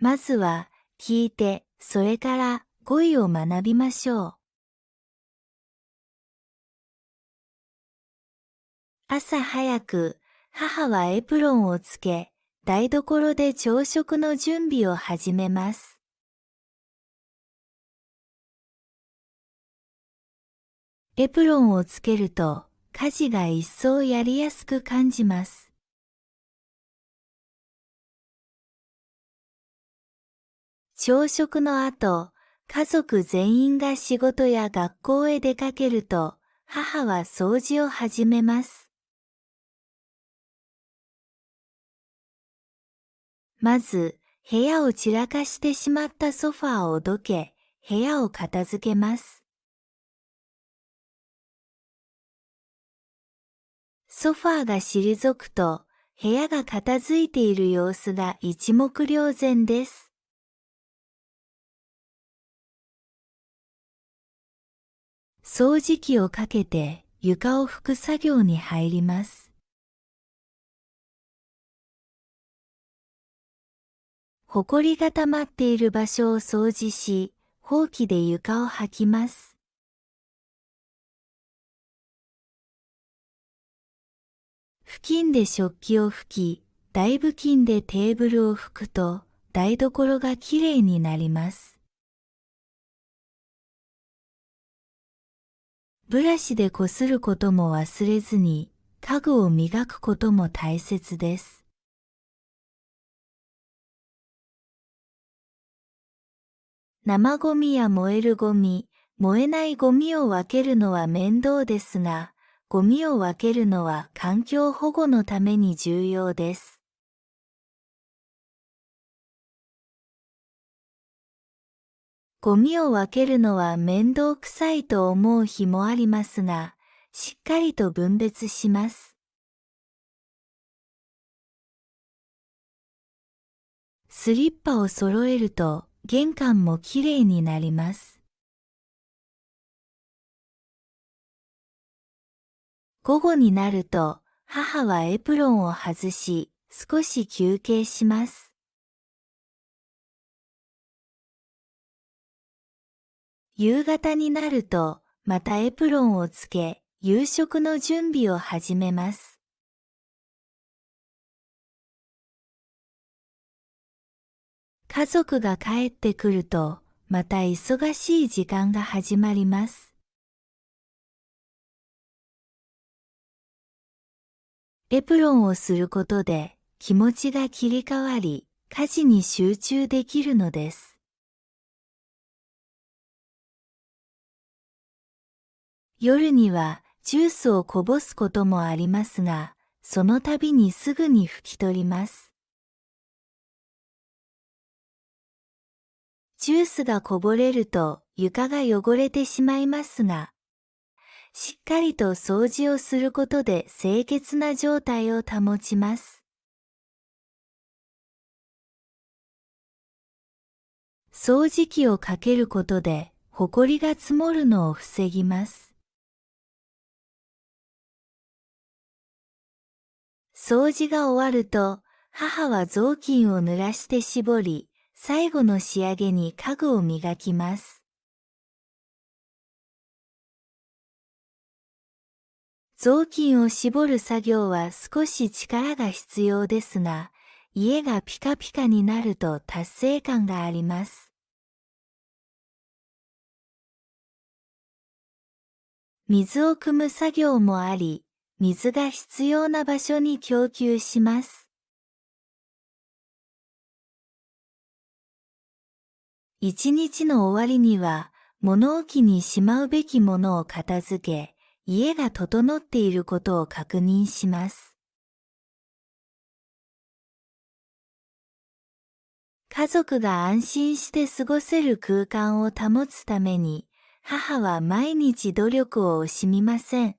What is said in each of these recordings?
まずは聞いて、それから語彙を学びましょう。朝早く、母はエプロンをつけ、台所で朝食の準備を始めます。エプロンをつけると、家事が一層やりやすく感じます。朝食の後、家族全員が仕事や学校へ出かけると、母は掃除を始めます。まず、部屋を散らかしてしまったソファーをどけ、部屋を片付けます。ソファーが退くと、部屋が片付いている様子が一目瞭然です。掃除機をかけて床を拭く作業に入ります。ほこりが溜まっている場所を掃除し、ほうきで床を掃きます。布巾で食器を拭き、台布巾でテーブルを拭くと、台所がきれいになります。ブラシでこすることも忘れずに、家具を磨くことも大切です。生ゴミや燃えるゴミ、燃えないゴミを分けるのは面倒ですが、ゴミを分けるのは環境保護のために重要です。ゴミを分けるのは面倒くさいと思う日もありますが、しっかりと分別します。スリッパを揃えると玄関もきれいになります。午後になると、母はエプロンを外し、少し休憩します。夕方になると、またエプロンをつけ、夕食の準備を始めます。家族が帰ってくると、また忙しい時間が始まります。エプロンをすることで、気持ちが切り替わり、家事に集中できるのです。夜にはジュースをこぼすこともありますが、その度にすぐに拭き取ります。ジュースがこぼれると床が汚れてしまいますが、しっかりと掃除をすることで清潔な状態を保ちます。掃除機をかけることで、ほこりが積もるのを防ぎます。掃除が終わると、母は雑巾を濡らして絞り、最後の仕上げに家具を磨きます。雑巾を絞る作業は少し力が必要ですが、家がピカピカになると達成感があります。水を汲む作業もあり、水が必要な場所に供給します。一日の終わりには、物置にしまうべきものを片付け、家が整っていることを確認します。家族が安心して過ごせる空間を保つために、母は毎日努力を惜しみません。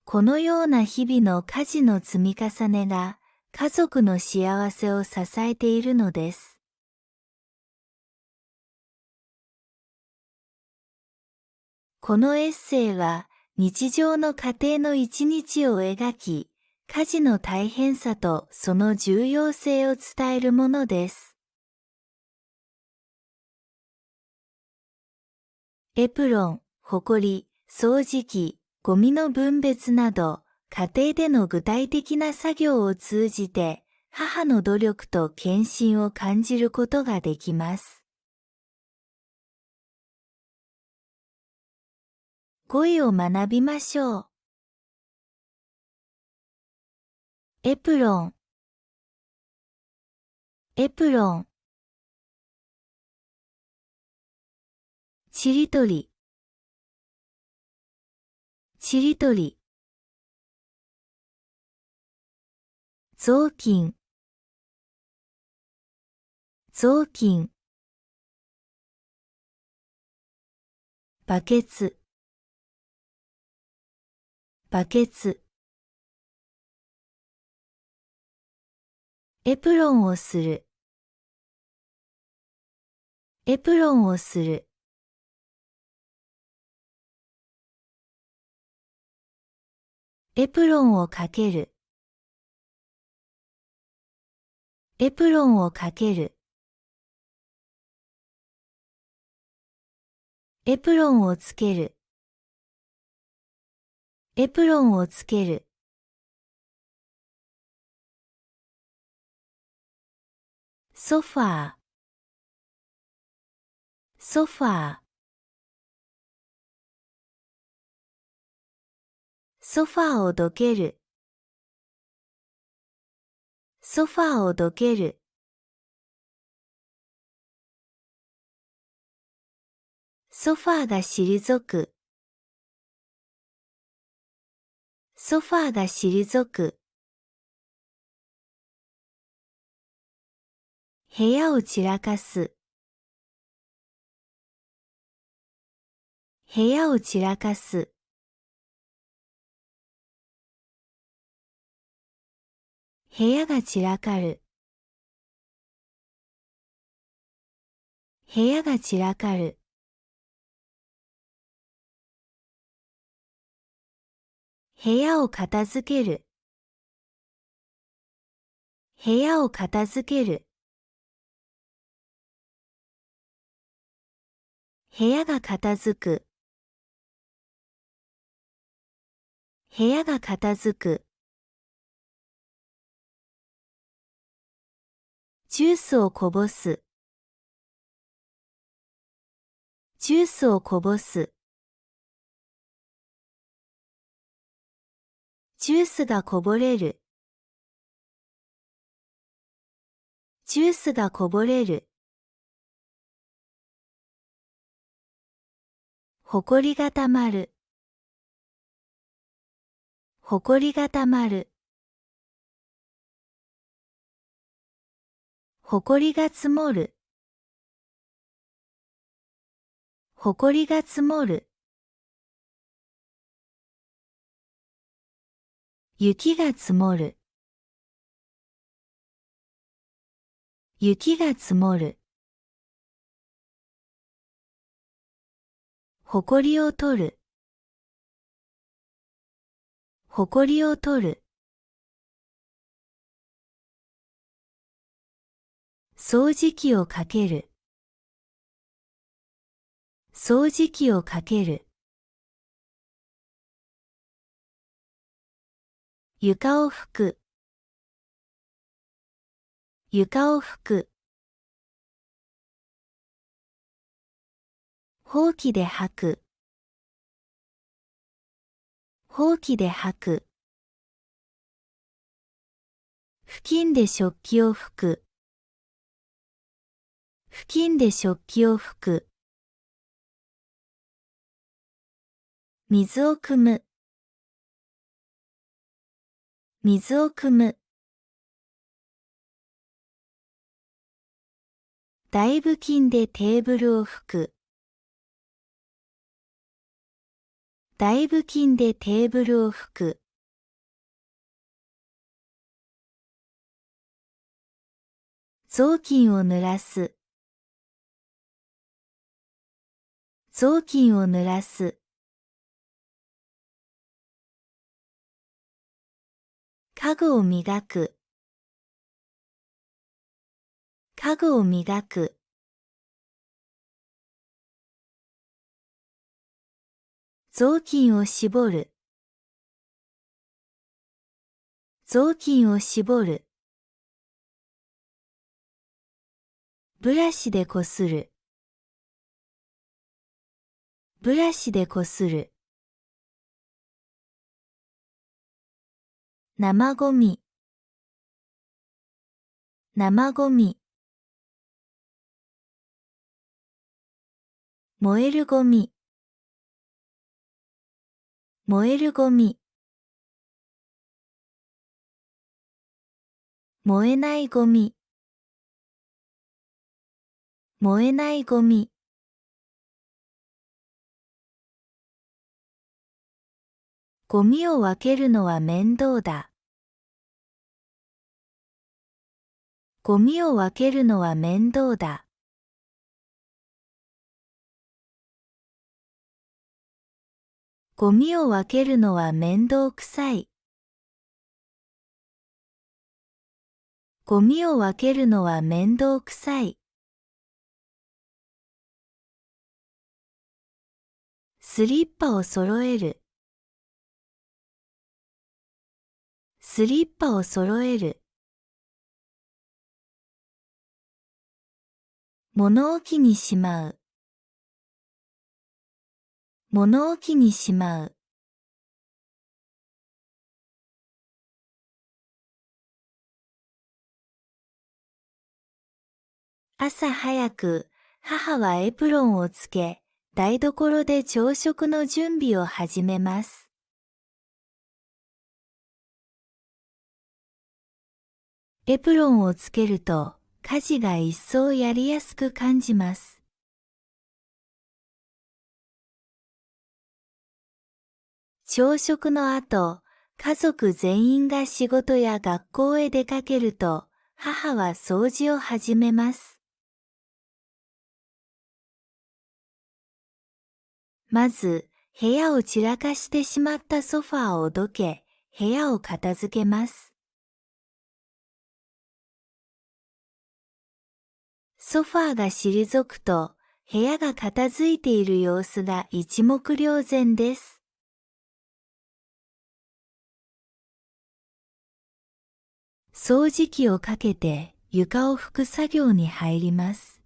このような日々の家事の積み重ねが、家族の幸せを支えているのです。このエッセイは、日常の家庭の一日を描き、家事の大変さとその重要性を伝えるものです。エプロン、ほこり、掃除機、ゴミの分別など、家庭での具体的な作業を通じて、母の努力と献身を感じることができます。語彙を学びましょう。エプロン、エプロン。ちりとり、ちりとり。雑巾、雑巾。バケツ、バケツ。エプロンをする、エプロンをする。エプロンをかける、エプロンをかける。エプロンをつける、エプロンをつける。ソファー、ソファー。ソファーをどける、ソファーをどける。ソファーが退く、ソファーが退く。部屋を散らかす、部屋を散らかす。部屋が散らかる、部屋が散らかる。部屋を片付ける、部屋を片付ける。部屋が片付く、部屋が片付く。ジュースをこぼす、ジュースをこぼす。ジュースがこぼれる、ジュースがこぼれる。ほこりがたまる、ほこりがたまる。ほこりが積もる、ほこりが積もる。雪が積もる、雪が積もる。ほこりを取る、ほこりを取る。掃除機をかける、掃除機をかける。床を拭く、床を拭く。ほうきで掃く、ほうきで掃く。布巾で食器を拭く、布巾で食器を拭く。水を汲む、水を汲む。台布巾でテーブルを拭く、台布巾でテーブルを拭く。雑巾を濡らす、雑巾を濡らす。家具を磨く。家具を磨く。雑巾を絞る。雑巾を絞る。ブラシでこする。ブラシでこする。生ゴミ。生ゴミ。燃えるゴミ。燃えるゴミ。燃えないゴミ。燃えないゴミ。ゴミを分けるのは面倒だ。ゴミを分けるのは面倒だ。ゴミを分けるのは面倒くさい。ゴミを分けるのは面倒くさい。スリッパを揃える。スリッパを揃える。物置にしまう。物置にしまう。朝早く、母はエプロンをつけ、台所で朝食の準備を始めます。エプロンをつけると、家事が一層やりやすく感じます。朝食の後、家族全員が仕事や学校へ出かけると、母は掃除を始めます。まず、部屋を散らかしてしまったソファーをどけ、部屋を片付けます。ソファーが退くと、部屋が片付いている様子が一目瞭然です。掃除機をかけて床を拭く作業に入ります。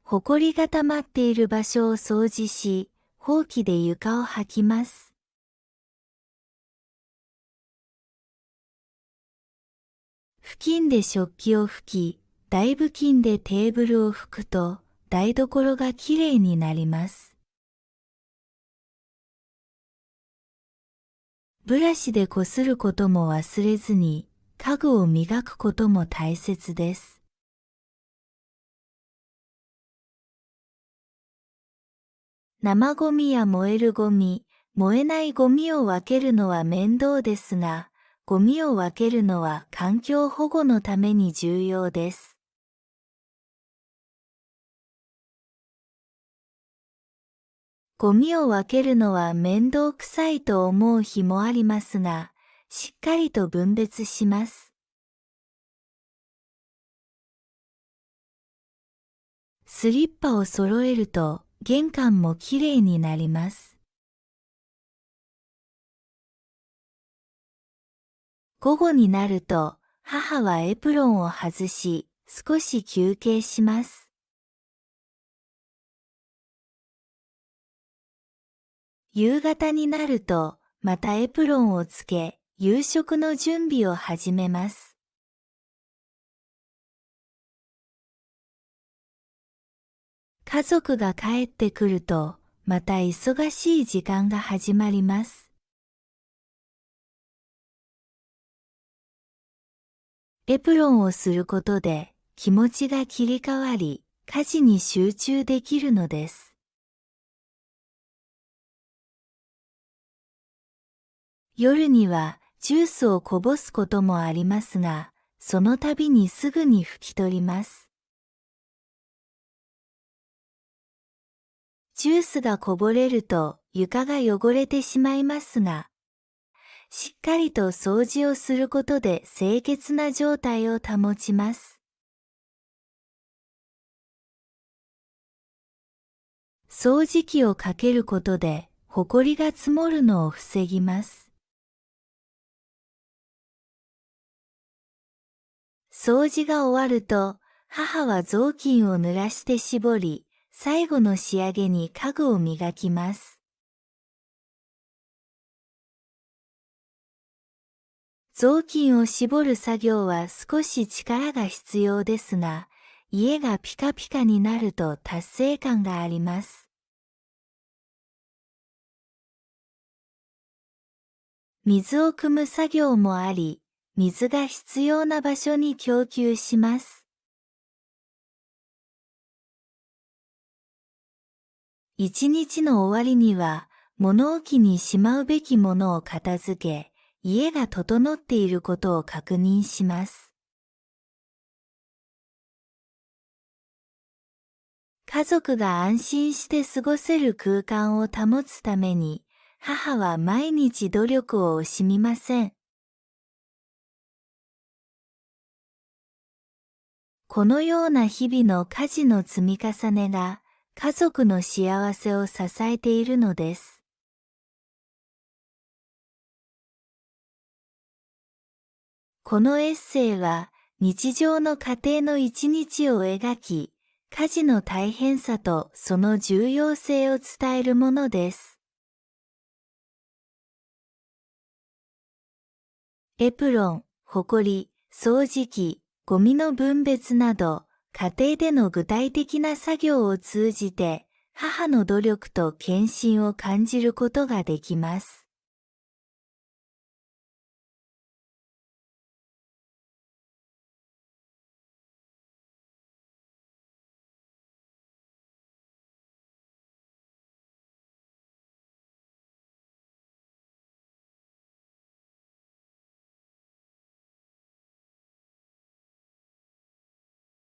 ほこりが溜まっている場所を掃除し、ほうきで床を掃きます。布巾で食器を拭き、台布巾でテーブルを拭くと、台所がきれいになります。ブラシでこすることも忘れずに、家具を磨くことも大切です。生ゴミや燃えるゴミ、燃えないゴミを分けるのは面倒ですが、ゴミを分けるのは環境保護のために重要です。ゴミを分けるのは面倒くさいと思う日もありますが、しっかりと分別します。スリッパを揃えると玄関もきれいになります。午後になると、母はエプロンを外し、少し休憩します。夕方になると、またエプロンをつけ、夕食の準備を始めます。家族が帰ってくると、また忙しい時間が始まります。エプロンをすることで、気持ちが切り替わり、家事に集中できるのです。夜にはジュースをこぼすこともありますが、その度にすぐに拭き取ります。ジュースがこぼれると床が汚れてしまいますが、しっかりと掃除をすることで清潔な状態を保ちます。掃除機をかけることで、ほこりが積もるのを防ぎます。掃除が終わると、母は雑巾を濡らして絞り、最後の仕上げに家具を磨きます。雑巾を絞る作業は少し力が必要ですが、家がピカピカになると達成感があります。水を汲む作業もあり、水が必要な場所に供給します。一日の終わりには、物置にしまうべきものを片付け、家が整っていることを確認します。家族が安心して過ごせる空間を保つために、母は毎日努力を惜しみません。このような日々の家事の積み重ねが、家族の幸せを支えているのです。このエッセイは、日常の家庭の一日を描き、家事の大変さとその重要性を伝えるものです。エプロン、ほこり、掃除機、ゴミの分別など、家庭での具体的な作業を通じて、母の努力と献身を感じることができます。